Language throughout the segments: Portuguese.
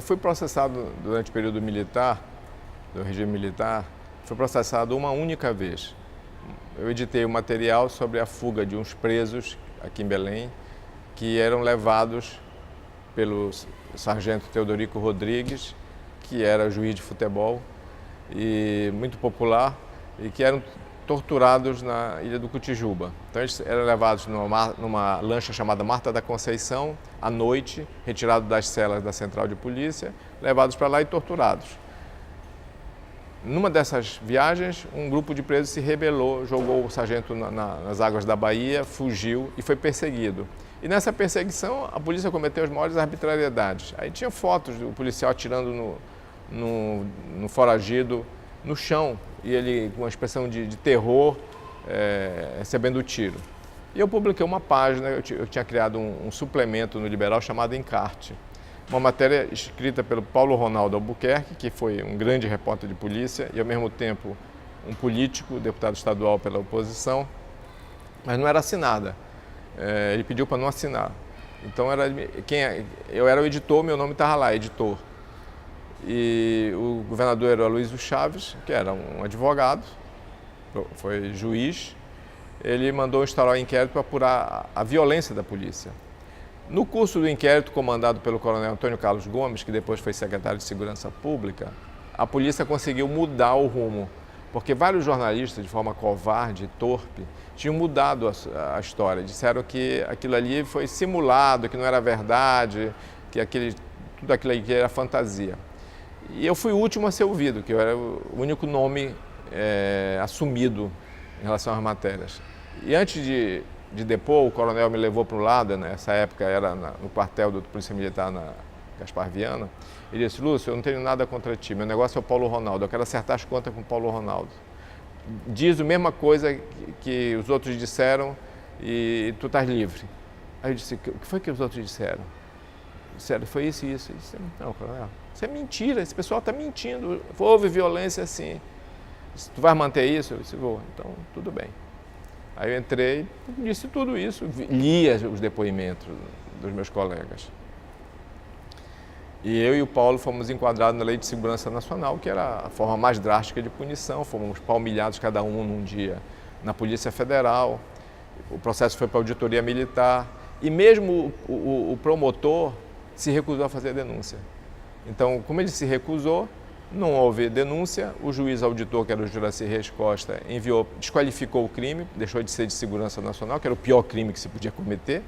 fui processado durante o período militar, do regime militar, fui processado uma única vez. Eu editei um material sobre a fuga de uns presos aqui em Belém, que eram levados pelo sargento Teodorico Rodrigues, que era juiz de futebol e muito popular, e que eram torturados na Ilha do Cotijuba. Então eles eram levados numa lancha chamada Marta da Conceição, à noite, retirados das celas da central de polícia, levados para lá e torturados. Numa dessas viagens, um grupo de presos se rebelou, jogou o sargento nas águas da Bahia, fugiu e foi perseguido. E nessa perseguição, a polícia cometeu as maiores arbitrariedades. Aí tinha fotos do policial atirando no foragido no chão, e ele com uma expressão de terror, recebendo o tiro. E eu publiquei uma página, eu tinha criado um suplemento no Liberal chamado Encarte, uma matéria escrita pelo Paulo Ronaldo Albuquerque, que foi um grande repórter de polícia e ao mesmo tempo um político, deputado estadual pela oposição, mas não era assinada. Ele pediu para não assinar. Então eu era o editor, meu nome estava lá, editor. E o governador era o Aloysio Chaves, que era um advogado, foi juiz. Ele mandou instaurar um inquérito para apurar a violência da polícia. No curso do inquérito comandado pelo coronel Antônio Carlos Gomes, que depois foi secretário de Segurança Pública, a polícia conseguiu mudar o rumo, porque vários jornalistas, de forma covarde e torpe, tinham mudado a história. Disseram que aquilo ali foi simulado, que não era verdade, que tudo aquilo ali era fantasia. E eu fui o último a ser ouvido, que eu era o único nome assumido em relação às matérias. E antes de depor, o coronel me levou para um lado, nessa época era no quartel da Polícia Militar na Gaspar Viana. Ele disse: Lúcio, eu não tenho nada contra ti, meu negócio é o Paulo Ronaldo, eu quero acertar as contas com o Paulo Ronaldo. Diz a mesma coisa que os outros disseram e tu estás livre. Aí eu disse: o que foi que os outros disseram? Disseram, foi isso e isso. Eu disse: não, coronel, isso é mentira, esse pessoal está mentindo, houve violência assim. Disse, tu vais manter isso? Eu disse: vou. Então, tudo bem. Aí eu entrei, disse tudo isso, lia os depoimentos dos meus colegas. E eu e o Paulo fomos enquadrados na Lei de Segurança Nacional, que era a forma mais drástica de punição. Fomos palmilhados cada um num dia na Polícia Federal. O processo foi para a auditoria militar. E mesmo o promotor se recusou a fazer a denúncia. Então, como ele se recusou, não houve denúncia. O juiz auditor, que era o Juraci Reis Costa, desqualificou o crime, deixou de ser de segurança nacional, que era o pior crime que se podia cometer,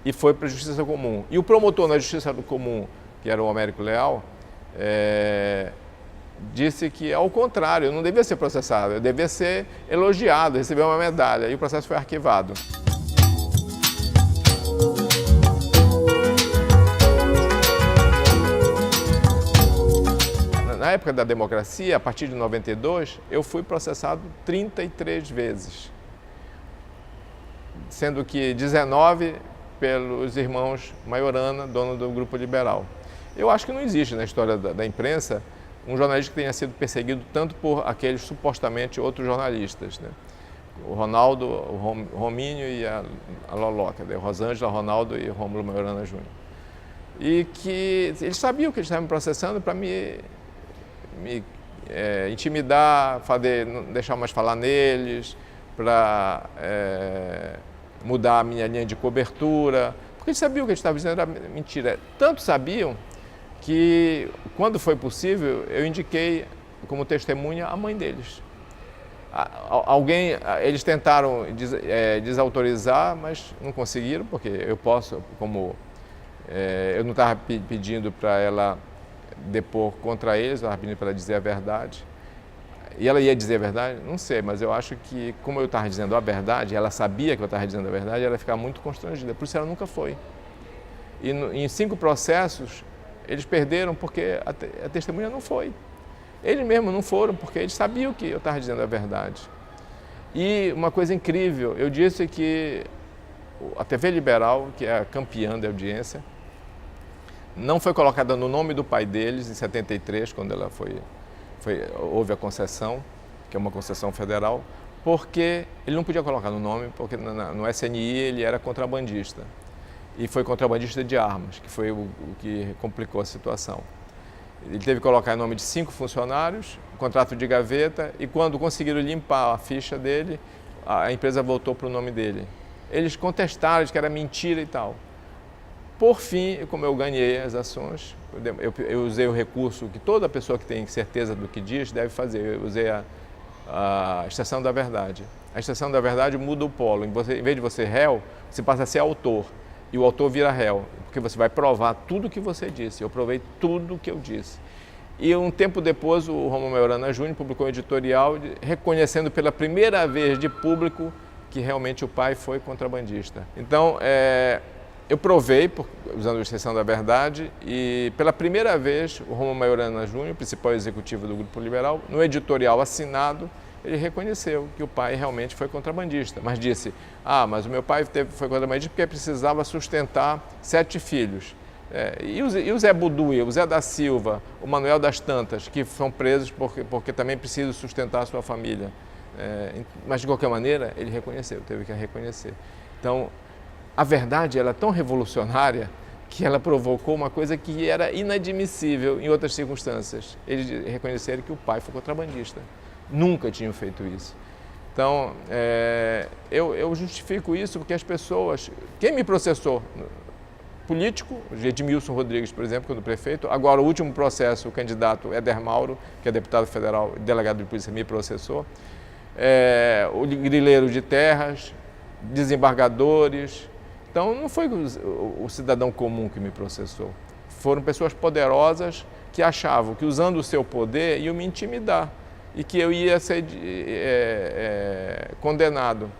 e foi para a Justiça Comum. E o promotor na Justiça Comum, que era o Américo Leal, disse que, ao contrário, eu não devia ser processado, eu devia ser elogiado, receber uma medalha, e o processo foi arquivado. Na época da democracia, a partir de 92, eu fui processado 33 vezes, sendo que 19 pelos irmãos Maiorana, dono do Grupo Liberal. Eu acho que não existe na história da imprensa um jornalista que tenha sido perseguido tanto por aqueles supostamente outros jornalistas, né? O Ronaldo, o Romínio e a Loló, a Rosângela, Ronaldo e Rômulo Maiorana Júnior. E que eles sabiam que eles estavam me processando para me intimidar, não deixar mais falar neles, para mudar a minha linha de cobertura, porque eles sabiam que eles estavam dizendo era mentira. Tanto sabiam que, quando foi possível, eu indiquei como testemunha a mãe deles. Eles tentaram desautorizar, mas não conseguiram, porque eu posso, eu não estava pedindo para ela depor contra eles, eu estava pedindo para ela dizer a verdade. E ela ia dizer a verdade? Não sei, mas eu acho que, como eu estava dizendo a verdade, ela sabia que eu estava dizendo a verdade, ela ia ficar muito constrangida, por isso ela nunca foi. E em 5 processos, eles perderam porque a testemunha não foi. Eles mesmos não foram, porque eles sabiam que eu estava dizendo a verdade. E uma coisa incrível, eu disse que a TV Liberal, que é a campeã da audiência, não foi colocada no nome do pai deles em 73, quando ela houve a concessão, que é uma concessão federal, porque ele não podia colocar no nome, porque no SNI ele era contrabandista. E foi contrabandista de armas, que foi o que complicou a situação. Ele teve que colocar em nome de 5 funcionários, contrato de gaveta, e quando conseguiram limpar a ficha dele, a empresa voltou para o nome dele. Eles contestaram de que era mentira e tal. Por fim, como eu ganhei as ações, eu usei o recurso que toda pessoa que tem certeza do que diz deve fazer. Eu usei a extração da verdade. A extração da verdade muda o polo. Em vez de você réu, você passa a ser autor. E o autor vira réu, porque você vai provar tudo o que você disse. Eu provei tudo o que eu disse. E um tempo depois, o Romulo Maiorana Júnior publicou um editorial reconhecendo pela primeira vez de público que realmente o pai foi contrabandista. Então, eu provei, usando a extração da verdade, e pela primeira vez o Romulo Maiorana Júnior, principal executivo do Grupo Liberal, no editorial assinado, ele reconheceu que o pai realmente foi contrabandista, mas disse, mas o meu pai foi contrabandista porque precisava sustentar 7 filhos. E o Zé Budui, o Zé da Silva, o Manuel das Tantas, que são presos porque também precisam sustentar a sua família. Mas de qualquer maneira, ele reconheceu, teve que reconhecer. Então, a verdade ela é tão revolucionária que ela provocou uma coisa que era inadmissível em outras circunstâncias. Eles reconheceram que o pai foi contrabandista. Nunca tinham feito isso. Então, eu justifico isso porque as pessoas... Quem me processou? Político, Edmilson Rodrigues, por exemplo, quando prefeito. Agora, o último processo, o candidato Éder Mauro, que é deputado federal e delegado de polícia, me processou. O grileiro de terras, desembargadores. Então, não foi o cidadão comum que me processou. Foram pessoas poderosas que achavam que, usando o seu poder, iam me intimidar e que eu ia ser condenado.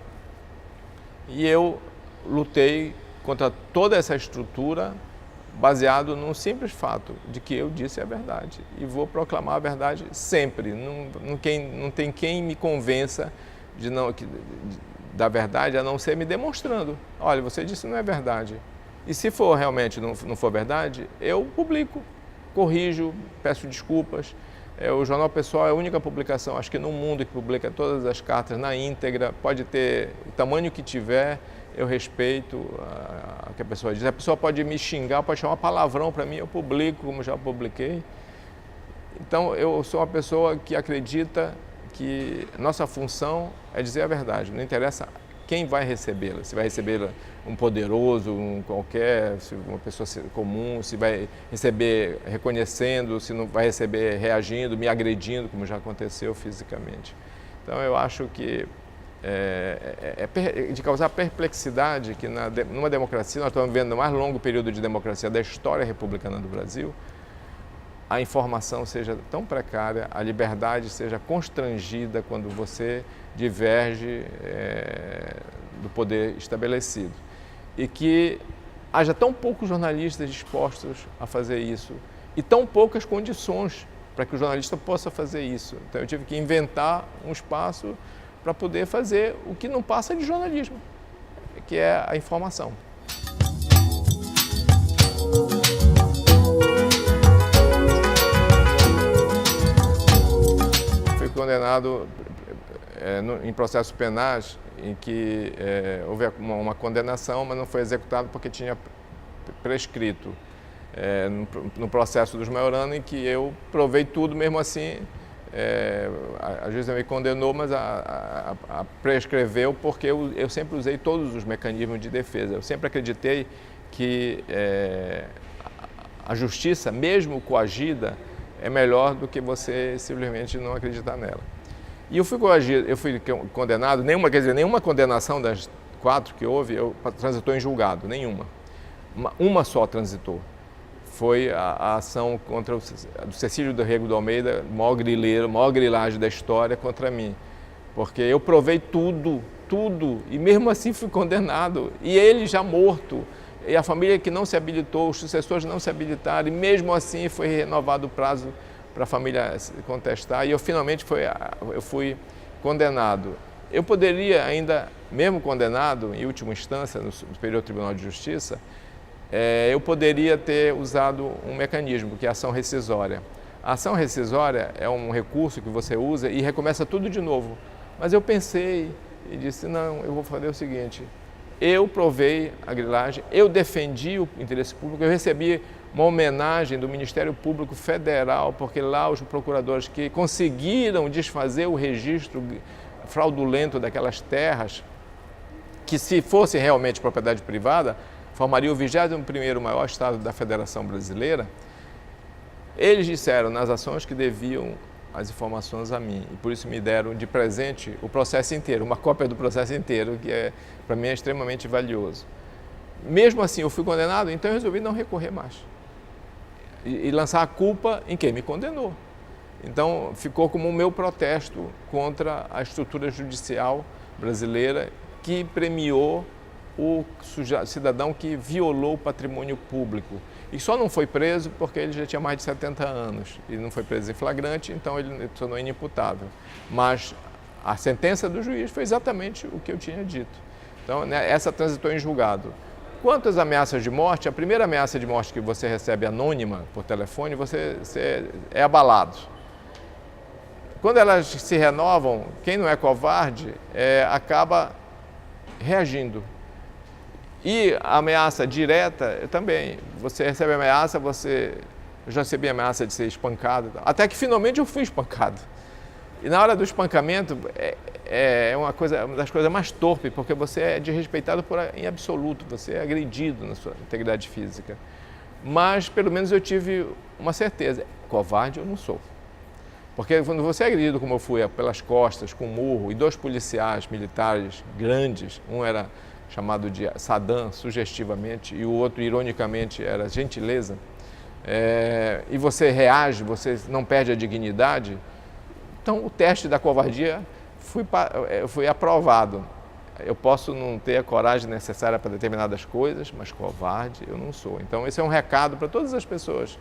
E eu lutei contra toda essa estrutura baseado num simples fato de que eu disse a verdade. E vou proclamar a verdade sempre. Não tem quem me convença da verdade a não ser me demonstrando. Olha, você disse que não é verdade. E se for realmente não for verdade, eu publico, corrijo, peço desculpas. O Jornal Pessoal é a única publicação, acho que no mundo, que publica todas as cartas na íntegra, pode ter o tamanho que tiver, eu respeito o que a pessoa diz. A pessoa pode me xingar, pode chamar palavrão para mim, eu publico, como já publiquei. Então, eu sou uma pessoa que acredita que nossa função é dizer a verdade, não interessa quem vai recebê-la, se vai recebê-la um poderoso, uma pessoa comum, se vai receber reconhecendo, se não vai receber reagindo, me agredindo, como já aconteceu fisicamente. Então, eu acho que de causar perplexidade que numa democracia, nós estamos vivendo o mais longo período de democracia da história republicana do Brasil, a informação seja tão precária, a liberdade seja constrangida quando você diverge do poder estabelecido. E que haja tão poucos jornalistas dispostos a fazer isso e tão poucas condições para que o jornalista possa fazer isso. Então eu tive que inventar um espaço para poder fazer o que não passa de jornalismo, que é a informação. Fui condenado em processos penais em que houve uma condenação, mas não foi executado porque tinha prescrito. No processo dos Maiorana, em que eu provei tudo, mesmo assim, a juíza me condenou, mas prescreveu porque eu sempre usei todos os mecanismos de defesa. Eu sempre acreditei que a justiça, mesmo coagida, é melhor do que você simplesmente não acreditar nela. E eu fui condenado, nenhuma condenação das 4 que houve, transitou em julgado, nenhuma. Uma só transitou. Foi a ação contra do Cecílio do Rego do Almeida, o maior grileiro, a maior grilagem da história contra mim. Porque eu provei tudo, e mesmo assim fui condenado. E ele já morto, e a família que não se habilitou, os sucessores não se habilitaram, e mesmo assim foi renovado o prazo para a família contestar, e eu finalmente fui condenado. Eu poderia ainda, mesmo condenado, em última instância, no Superior Tribunal de Justiça, eu poderia ter usado um mecanismo, que é a ação rescisória. A ação rescisória é um recurso que você usa e recomeça tudo de novo. Mas eu pensei e disse, não, eu vou fazer o seguinte, eu provei a grilagem, eu defendi o interesse público, eu recebi uma homenagem do Ministério Público Federal, porque lá os procuradores que conseguiram desfazer o registro fraudulento daquelas terras, que se fosse realmente propriedade privada, formaria o 21º maior estado da Federação Brasileira, eles disseram nas ações que deviam as informações a mim, e por isso me deram de presente o processo inteiro, uma cópia do processo inteiro, que para mim é extremamente valioso. Mesmo assim, eu fui condenado, então eu resolvi não recorrer mais. E lançar a culpa em quem me condenou. Então, ficou como o meu protesto contra a estrutura judicial brasileira que premiou o cidadão que violou o patrimônio público. E só não foi preso porque ele já tinha mais de 70 anos. E não foi preso em flagrante, então ele se tornou inimputável. Mas a sentença do juiz foi exatamente o que eu tinha dito. Então, né, essa transitou em julgado. Quanto às ameaças de morte, a primeira ameaça de morte que você recebe anônima por telefone, você é abalado. Quando elas se renovam, quem não é covarde acaba reagindo. E a ameaça direta também. Você recebe ameaça, eu já recebi ameaça de ser espancado. Até que finalmente eu fui espancado. E na hora do espancamento é uma das coisas mais torpes, porque você é desrespeitado em absoluto, você é agredido na sua integridade física. Mas pelo menos eu tive uma certeza, covarde eu não sou. Porque quando você é agredido como eu fui, pelas costas, com murro, e 2 policiais militares grandes, um era chamado de Saddam, sugestivamente, e o outro, ironicamente, era Gentileza, e você reage, você não perde a dignidade, então o teste da covardia foi aprovado. Eu posso não ter a coragem necessária para determinadas coisas, mas covarde eu não sou. Então esse é um recado para todas as pessoas.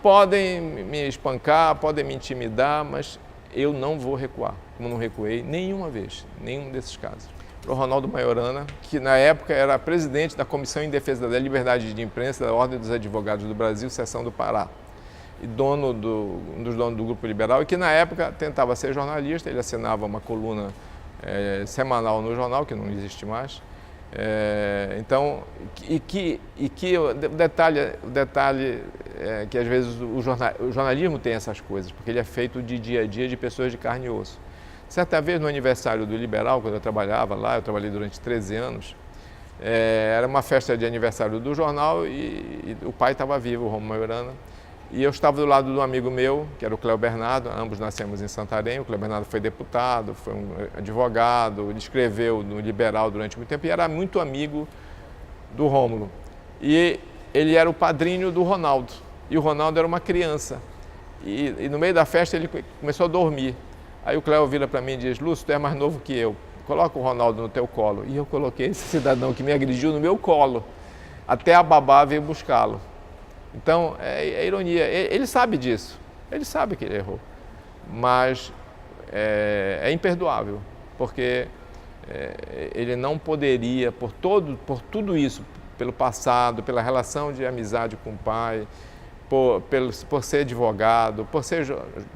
Podem me espancar, podem me intimidar, mas eu não vou recuar, como não recuei nenhuma vez, nenhum desses casos. O Ronaldo Maiorana, que na época era presidente da Comissão em Defesa da Liberdade de Imprensa da Ordem dos Advogados do Brasil, seção do Pará, e um dos donos do Grupo Liberal, e que na época tentava ser jornalista, ele assinava uma coluna semanal no jornal, que não existe mais. O detalhe é que às vezes o jornalismo tem essas coisas, porque ele é feito de dia a dia de pessoas de carne e osso. Certa vez no aniversário do Liberal, quando eu trabalhava lá, eu trabalhei durante 13 anos, era uma festa de aniversário do jornal e o pai estava vivo, o Romulo Maiorana, e eu estava do lado de um amigo meu, que era o Cléo Bernardo, ambos nascemos em Santarém. O Cléo Bernardo foi deputado, foi um advogado, ele escreveu no Liberal durante muito tempo e era muito amigo do Rômulo. E ele era o padrinho do Ronaldo, e o Ronaldo era uma criança. E no meio da festa ele começou a dormir. Aí o Cléo vira para mim e diz: Lúcio, tu é mais novo que eu, coloca o Ronaldo no teu colo. E eu coloquei esse cidadão que me agrediu no meu colo, até a babá veio buscá-lo. Então, é ironia. Ele sabe disso, ele sabe que ele errou, mas é imperdoável, porque ele não poderia, por tudo isso, pelo passado, pela relação de amizade com o pai, por ser advogado, por ser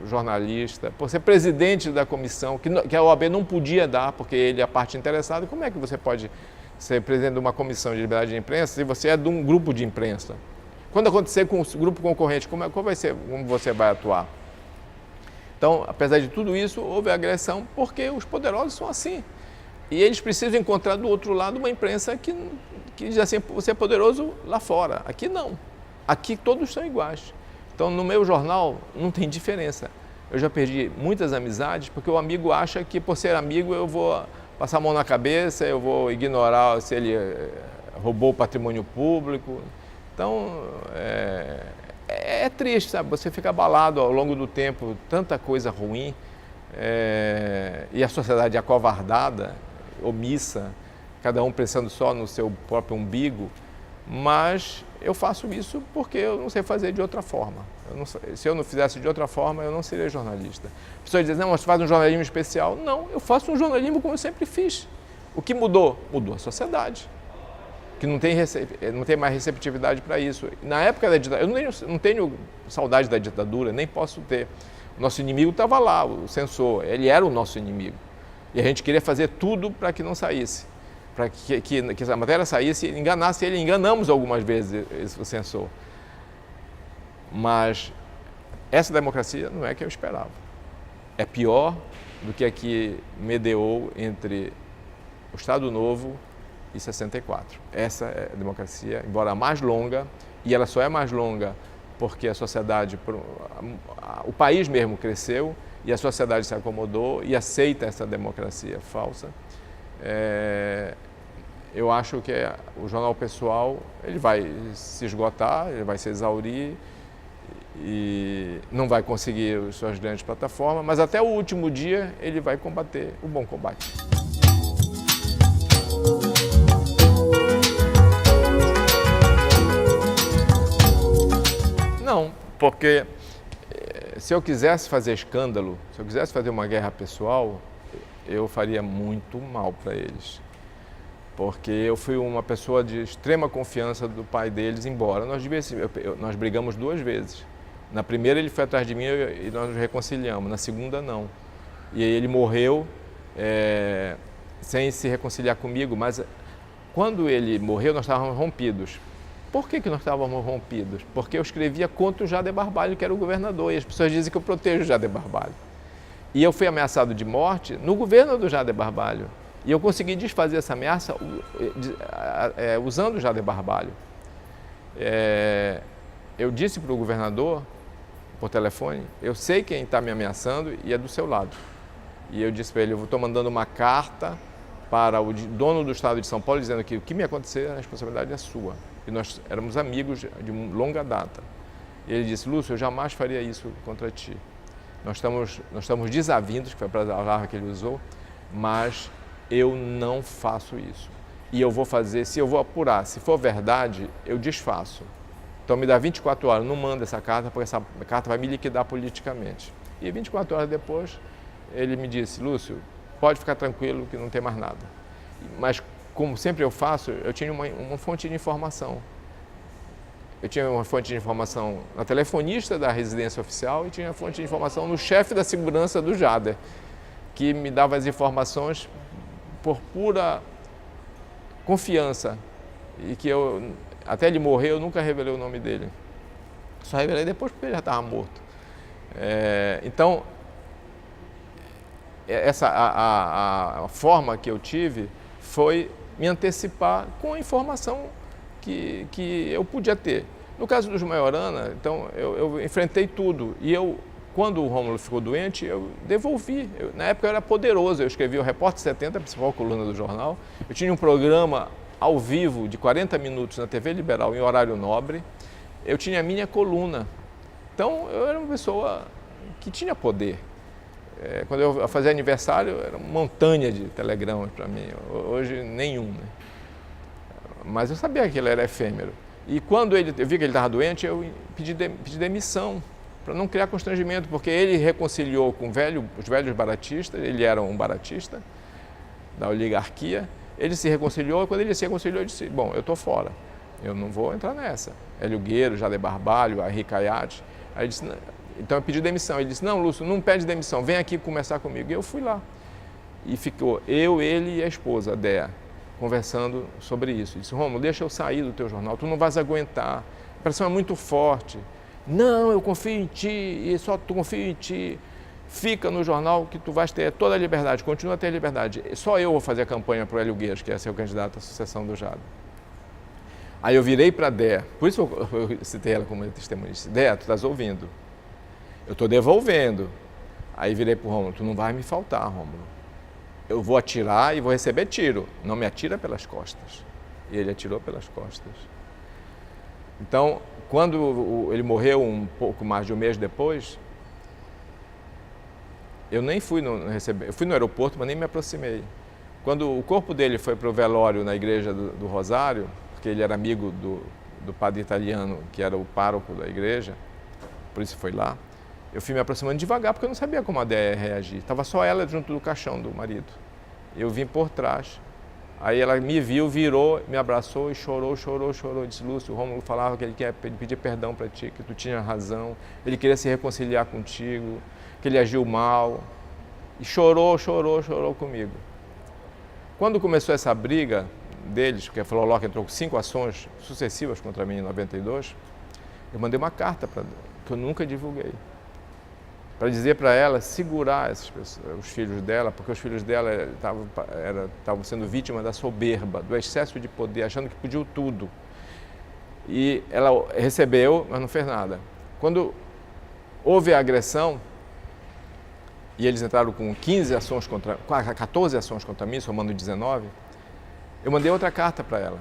jornalista, por ser presidente da comissão, que a OAB não podia dar, porque ele é a parte interessada. Como é que você pode ser presidente de uma comissão de liberdade de imprensa se você é de um grupo de imprensa? Quando acontecer com o grupo concorrente, como você vai atuar? Então, apesar de tudo isso, houve agressão porque os poderosos são assim. E eles precisam encontrar do outro lado uma imprensa que diz assim: você é poderoso lá fora. Aqui não. Aqui todos são iguais. Então, no meu jornal não tem diferença. Eu já perdi muitas amizades porque o amigo acha que, por ser amigo, eu vou passar a mão na cabeça, eu vou ignorar se ele roubou o patrimônio público. Então, é triste, sabe? Você fica abalado ao longo do tempo, tanta coisa ruim, e a sociedade acovardada, omissa, cada um pensando só no seu próprio umbigo, mas eu faço isso porque eu não sei fazer de outra forma. Se eu não fizesse de outra forma, eu não seria jornalista. A pessoa diz: não, mas você faz um jornalismo especial. Não, eu faço um jornalismo como eu sempre fiz. O que mudou? Mudou a sociedade, que não tem mais receptividade para isso. Na época da ditadura, eu não tenho saudade da ditadura, nem posso ter. O nosso inimigo estava lá, o censor, ele era o nosso inimigo. E a gente queria fazer tudo para que não saísse, para que a matéria saísse e enganasse ele. Enganamos algumas vezes o censor. Mas essa democracia não é que eu esperava. É pior do que a que medeou entre o Estado Novo e 64. Essa é a democracia, embora a mais longa, e ela só é mais longa porque a sociedade, o país mesmo cresceu e a sociedade se acomodou e aceita essa democracia falsa. Eu acho que o jornal pessoal ele vai se esgotar, ele vai se exaurir e não vai conseguir as suas grandes plataformas, mas até o último dia ele vai combater o bom combate. Não, porque se eu quisesse fazer escândalo, se eu quisesse fazer uma guerra pessoal, eu faria muito mal para eles. Porque eu fui uma pessoa de extrema confiança do pai deles, embora nós brigamos 2 vezes. Na primeira ele foi atrás de mim e nós nos reconciliamos, na segunda não. E aí ele morreu sem se reconciliar comigo, mas quando ele morreu nós estávamos rompidos. Por que nós estávamos rompidos? Porque eu escrevia contra o Jader Barbalho, que era o governador, e as pessoas dizem que eu protejo o Jader Barbalho. E eu fui ameaçado de morte no governo do Jader Barbalho. E eu consegui desfazer essa ameaça usando o Jader Barbalho. Eu disse para o governador, por telefone, eu sei quem está me ameaçando e é do seu lado. E eu disse para ele, eu estou mandando uma carta para o dono do estado de São Paulo, dizendo que o que me acontecer, a responsabilidade é sua. E nós éramos amigos de longa data. E ele disse, Lúcio, eu jamais faria isso contra ti. Nós estamos desavindos, que foi a palavra que ele usou, mas eu não faço isso. E eu vou fazer, se eu vou apurar, se for verdade, eu desfaço. Então me dá 24 horas, não manda essa carta, porque essa carta vai me liquidar politicamente. E 24 horas depois, ele me disse, Lúcio, pode ficar tranquilo que não tem mais nada. Mas, como sempre eu faço, eu tinha uma fonte de informação. Eu tinha uma fonte de informação na telefonista da residência oficial e tinha uma fonte de informação no chefe da segurança do Jader, que me dava as informações por pura confiança. E que até ele morrer, eu nunca revelei o nome dele. Só revelei depois porque ele já estava morto. Então, a forma que eu tive foi me antecipar com a informação que eu podia ter. No caso dos Majorana, então, eu enfrentei tudo. E quando o Rômulo ficou doente, eu devolvi. Na época eu era poderoso, eu escrevi o Repórter 70, a principal coluna do jornal. Eu tinha um programa ao vivo de 40 minutos na TV Liberal, em horário nobre. Eu tinha a minha coluna. Então, eu era uma pessoa que tinha poder. Quando eu fazia aniversário, era uma montanha de telegramas para mim. Hoje, nenhum. Né? Mas eu sabia que ele era efêmero. E quando eu vi que ele estava doente, eu pedi demissão, para não criar constrangimento, porque ele reconciliou com os velhos baratistas, ele era um baratista da oligarquia, ele se reconciliou, e quando ele se reconciliou, eu disse, bom, eu estou fora, eu não vou entrar nessa. Hélio Gueiro, Jader Barbalho, Henri Caiate. Aí ele disse, então eu pedi demissão. Ele disse, não, Lúcio, não pede demissão, vem aqui conversar comigo. E eu fui lá. E ficou eu, ele e a esposa, a Dea, conversando sobre isso. Ele disse, Rômulo, deixa eu sair do teu jornal, tu não vais aguentar, a pressão é muito forte. Não, eu confio em ti, e só tu confio em ti. Fica no jornal que tu vais ter toda a liberdade, continua a ter liberdade. Só eu vou fazer a campanha para o Hélio Guedes, que é ser o candidato à sucessão do Jader. Aí eu virei para a Dea, por isso eu citei ela como testemunha, disse, Dea, tu estás ouvindo, eu estou devolvendo. Aí virei para o Rômulo, tu não vai me faltar, Rômulo. Eu vou atirar e vou receber tiro, não me atira pelas costas. E ele atirou pelas costas. Então, quando ele morreu um pouco mais de um mês depois, eu nem fui eu fui no aeroporto, mas nem me aproximei. Quando o corpo dele foi para o velório na igreja do Rosário, porque ele era amigo do padre italiano, que era o pároco da igreja, por isso foi lá, eu fui me aproximando devagar, porque eu não sabia como a Dea ia reagir. Estava só ela junto do caixão do marido. Eu vim por trás. Aí ela me viu, virou, me abraçou e chorou. Disse, Lúcio, o Rômulo falava que ele quer pedir perdão para ti, que tu tinha razão, ele queria se reconciliar contigo, que ele agiu mal. E chorou comigo. Quando começou essa briga deles, porque a Floloca entrou com 5 ações sucessivas contra mim em 92, Eu mandei uma carta que eu nunca divulguei, para dizer para ela segurar essas pessoas, os filhos dela, porque os filhos dela estavam sendo vítimas da soberba, do excesso de poder, achando que podiam tudo. E ela recebeu, mas não fez nada. Quando houve a agressão, e eles entraram com 14 ações contra mim, somando 19, eu mandei outra carta para ela.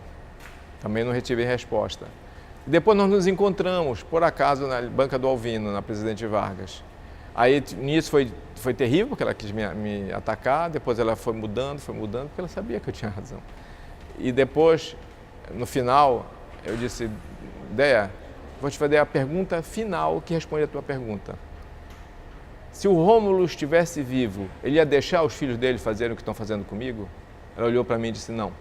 Também não retive resposta. Depois nós nos encontramos, por acaso, na Banca do Alvino, na Presidente Vargas. Aí nisso foi terrível, porque ela quis me atacar, depois ela foi mudando, porque ela sabia que eu tinha razão. E depois, no final, eu disse, Déia, vou te fazer a pergunta final que responde a tua pergunta. Se o Rômulo estivesse vivo, ele ia deixar os filhos dele fazerem o que estão fazendo comigo? Ela olhou para mim e disse, não.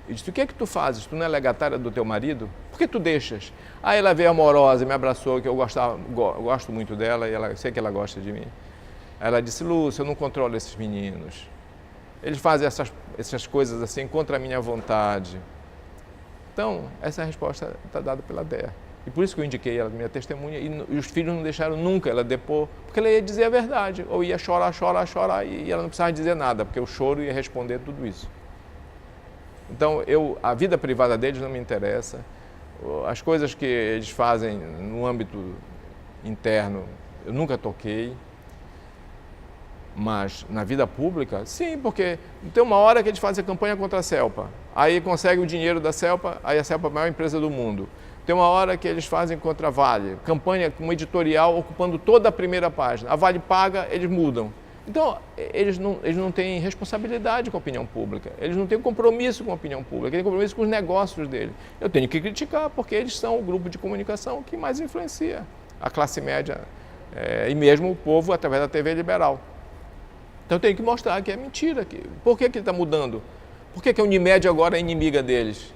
Eu disse, o que é que tu fazes? Tu não é legatária do teu marido? Por que tu deixas? Aí ela veio amorosa, me abraçou, que eu gosto muito dela e eu sei que ela gosta de mim. Aí ela disse, Lúcia, eu não controlo esses meninos. Eles fazem essas coisas assim contra a minha vontade. Então, essa resposta está dada pela Déia. E por isso que eu indiquei ela, minha testemunha, e os filhos não deixaram nunca ela depor, porque ela ia dizer a verdade, ou ia chorar, e ela não precisava dizer nada, porque o choro ia responder tudo isso. Então, a vida privada deles não me interessa, as coisas que eles fazem no âmbito interno, eu nunca toquei, mas na vida pública, sim, porque tem uma hora que eles fazem campanha contra a CELPA, aí conseguem o dinheiro da CELPA, aí a CELPA é a maior empresa do mundo. Tem uma hora que eles fazem contra a Vale, campanha com um editorial ocupando toda a primeira página. A Vale paga, eles mudam. Então, eles não têm responsabilidade com a opinião pública, eles não têm compromisso com a opinião pública, eles têm compromisso com os negócios deles. Eu tenho que criticar, porque eles são o grupo de comunicação que mais influencia a classe média e mesmo o povo através da TV liberal. Então, eu tenho que mostrar que é mentira. Por que ele está mudando? Por que a Unimed agora é inimiga deles?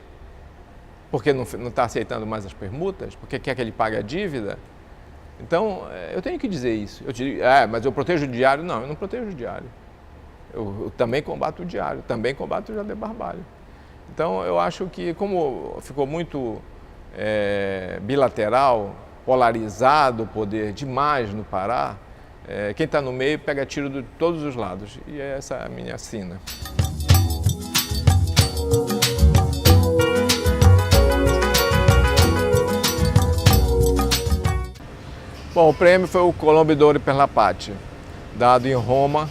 Porque não está aceitando mais as permutas? Porque quer que ele pague a dívida? Então, eu tenho que dizer isso. Eu digo, mas eu protejo o diário? Não, eu não protejo o diário. Eu também combato o diário, também combato o Jader Barbalho. Então, eu acho que, como ficou muito bilateral, polarizado o poder demais no Pará, quem está no meio pega tiro de todos os lados. E essa é a minha sina. Bom, o prêmio foi o Colombo d'Oro per la Pace, dado em Roma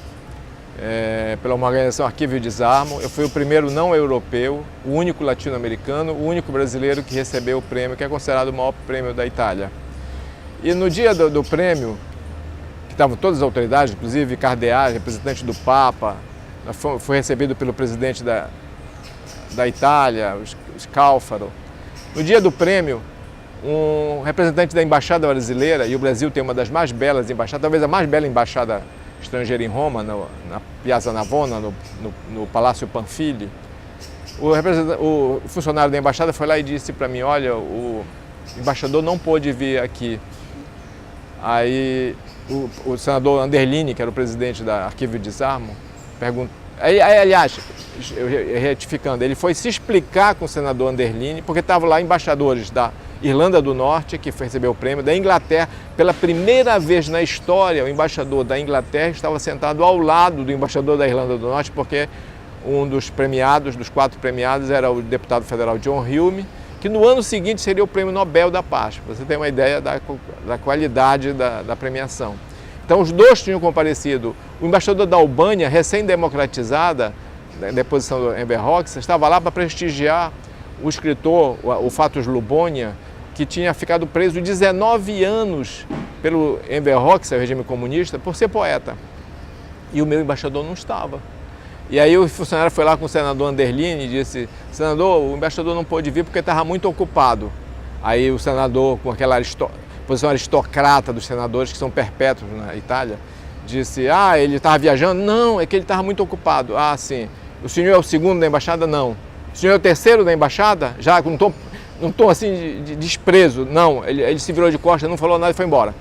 pela uma organização Arquivo e Disarmo. Eu fui o primeiro não europeu, o único latino-americano, o único brasileiro que recebeu o prêmio, que é considerado o maior prêmio da Itália. E no dia do prêmio, que estavam todas as autoridades, inclusive cardeais, representante do Papa, foi recebido pelo presidente da Itália, o Scalfaro. No dia do prêmio, um representante da embaixada brasileira, e o Brasil tem uma das mais belas embaixadas, talvez a mais bela embaixada estrangeira em Roma, na Piazza Navona, no Palácio Panfili. O funcionário da embaixada foi lá e disse para mim, olha, o embaixador não pôde vir aqui. Aí o senador Anderlini, que era o presidente da Arquivo e Disarmo, perguntou. Aliás, retificando, ele foi se explicar com o senador Anderlini, porque estavam lá embaixadores da Irlanda do Norte, que recebeu o prêmio, da Inglaterra. Pela primeira vez na história, o embaixador da Inglaterra estava sentado ao lado do embaixador da Irlanda do Norte, porque um dos premiados, dos 4 premiados, era o deputado federal John Hume, que no ano seguinte seria o Prêmio Nobel da Paz. Você tem uma ideia da qualidade da premiação. Então, os dois tinham comparecido. O embaixador da Albânia, recém-democratizada, na deposição do Enver Hoxha, estava lá para prestigiar o escritor, o Fatos Lubonia, que tinha ficado preso 19 anos pelo Enver Hoxha, o regime comunista, por ser poeta. E o meu embaixador não estava. E aí o funcionário foi lá com o senador Anderlini e disse, senador, o embaixador não pôde vir porque estava muito ocupado. Aí o senador, com aquela posição aristocrata dos senadores, que são perpétuos na Itália, disse, ele estava viajando? Não, é que ele estava muito ocupado. Sim. O senhor é o segundo da embaixada? Não. O senhor é o terceiro da embaixada? Já com um tom assim de desprezo? Não. Ele se virou de costas, não falou nada e foi embora.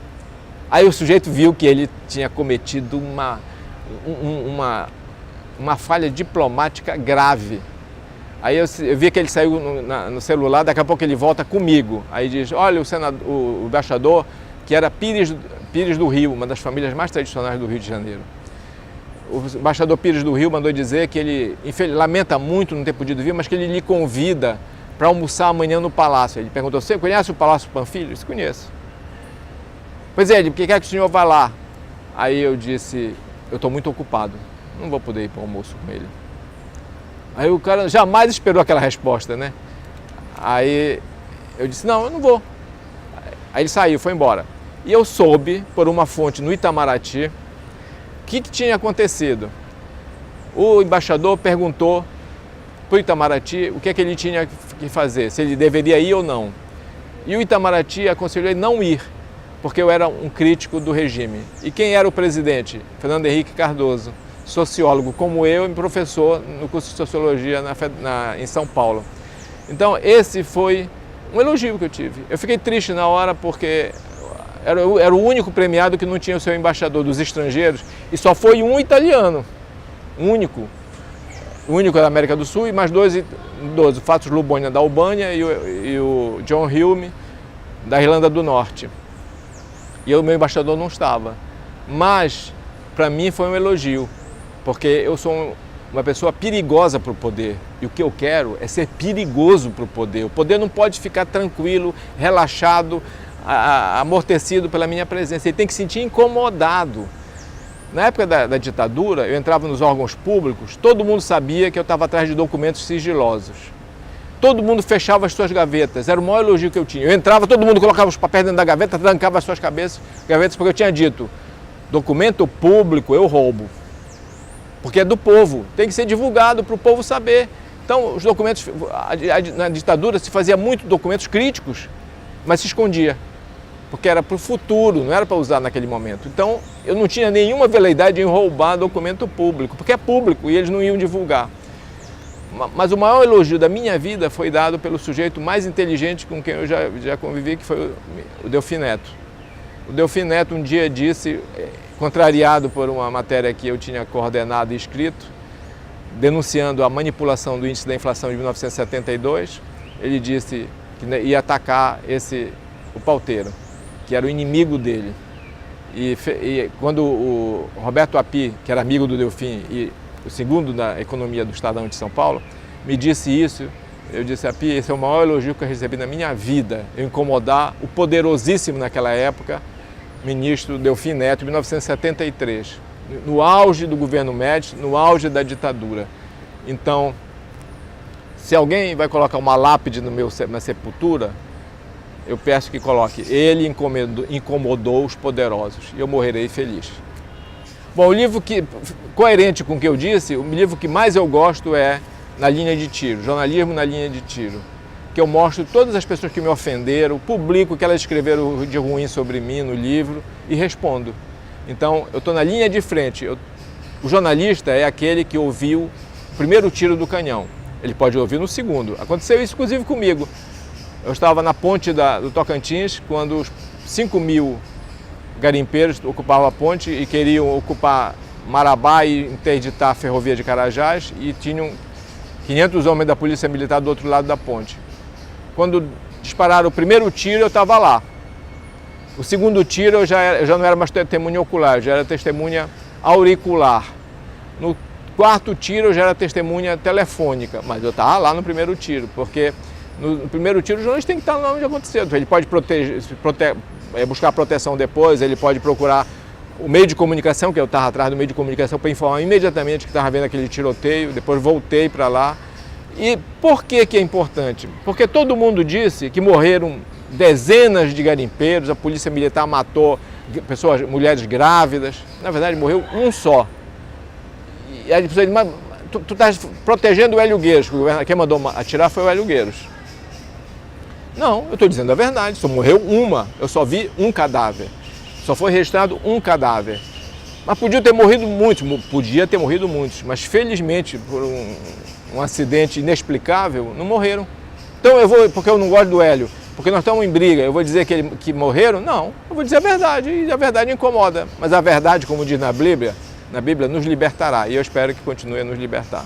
Aí o sujeito viu que ele tinha cometido uma falha diplomática grave. Aí eu vi que ele saiu no celular, daqui a pouco ele volta comigo. Aí diz, olha, o embaixador, que era Pires do Rio, uma das famílias mais tradicionais do Rio de Janeiro. O embaixador Pires do Rio mandou dizer que ele lamenta muito não ter podido vir, mas que ele lhe convida para almoçar amanhã no Palácio. Ele perguntou, você conhece o Palácio Panfilho? Eu disse, conheço. Pois é, ele, por que quer que o senhor vá lá? Aí eu disse, eu estou muito ocupado, não vou poder ir para o almoço com ele. Aí o cara jamais esperou aquela resposta, né? Aí eu disse, não, eu não vou. Aí ele saiu, foi embora. E eu soube, por uma fonte no Itamaraty, o que tinha acontecido. O embaixador perguntou para o Itamaraty o que é que ele tinha que fazer, se ele deveria ir ou não. E o Itamaraty aconselhou ele não ir, porque eu era um crítico do regime. E quem era o presidente? Fernando Henrique Cardoso, sociólogo como eu e professor no curso de Sociologia em São Paulo. Então esse foi um elogio que eu tive. Eu fiquei triste na hora porque era o único premiado que não tinha o seu embaixador dos estrangeiros e só foi um italiano, o único da América do Sul e mais dois, o Fatos Lubonia da Albânia e o John Hume da Irlanda do Norte. E o meu embaixador não estava. Mas para mim foi um elogio, porque eu sou uma pessoa perigosa para o poder. E o que eu quero é ser perigoso para o poder. O poder não pode ficar tranquilo, relaxado, amortecido pela minha presença. Ele tem que se sentir incomodado. Na época da ditadura, eu entrava nos órgãos públicos, todo mundo sabia que eu estava atrás de documentos sigilosos. Todo mundo fechava as suas gavetas, era o maior elogio que eu tinha. Eu entrava, todo mundo colocava os papéis dentro da gaveta, trancava as suas gavetas, porque eu tinha dito, documento público eu roubo. Porque é do povo, tem que ser divulgado para o povo saber. Então, os documentos, na ditadura se fazia muito documentos críticos, mas se escondia, porque era para o futuro, não era para usar naquele momento. Então, eu não tinha nenhuma veleidade em roubar documento público, porque é público e eles não iam divulgar. Mas o maior elogio da minha vida foi dado pelo sujeito mais inteligente com quem eu já convivi, que foi o Delfim Neto. O Delfim Neto um dia disse, contrariado por uma matéria que eu tinha coordenado e escrito, denunciando a manipulação do índice da inflação de 1972, ele disse que ia atacar o pauteiro, que era o inimigo dele. E quando o Roberto Api, que era amigo do Delfim e o segundo da economia do Estadão de São Paulo, me disse isso, eu disse, Api, esse é o maior elogio que eu recebi na minha vida, eu incomodar o poderosíssimo naquela época, ministro Delfim Neto, em 1973, no auge do governo Médici, no auge da ditadura. Então, se alguém vai colocar uma lápide na sepultura, eu peço que coloque, ele incomodou os poderosos, e eu morrerei feliz. Bom, o livro coerente com o que eu disse, o livro que mais eu gosto é Na Linha de Tiro, Jornalismo na Linha de Tiro, que eu mostro todas as pessoas que me ofenderam, publico o que elas escreveram de ruim sobre mim no livro e respondo. Então, eu estou na linha de frente. O jornalista é aquele que ouviu o primeiro tiro do canhão. Ele pode ouvir no segundo. Aconteceu isso, inclusive, comigo. Eu estava na ponte do Tocantins, quando os 5.000 garimpeiros ocupavam a ponte e queriam ocupar Marabá e interditar a ferrovia de Carajás e tinham 500 homens da polícia militar do outro lado da ponte. Quando dispararam o primeiro tiro, eu estava lá. O segundo tiro, eu já não era mais testemunha ocular, eu já era testemunha auricular. No quarto tiro, eu já era testemunha telefônica, mas eu estava lá no primeiro tiro, porque no primeiro tiro o jornalista tem que estar lá onde aconteceu. Ele pode buscar proteção depois, ele pode procurar o meio de comunicação, que eu estava atrás do meio de comunicação, para informar imediatamente que estava vendo aquele tiroteio, depois voltei para lá. E por que é importante? Porque todo mundo disse que morreram dezenas de garimpeiros, a polícia militar matou pessoas, mulheres grávidas, na verdade morreu um só. E aí a pessoa diz, mas tu estás protegendo o Hélio Gueiros, quem mandou atirar foi o Hélio Gueiros. Não, eu estou dizendo a verdade, só morreu uma, eu só vi um cadáver, só foi registrado um cadáver. Mas podia ter morrido muitos, mas felizmente por um acidente inexplicável, não morreram. Então porque eu não gosto do Hélio, porque nós estamos em briga, eu vou dizer que morreram? Não, eu vou dizer a verdade, e a verdade incomoda. Mas a verdade, como diz na Bíblia nos libertará, e eu espero que continue a nos libertar.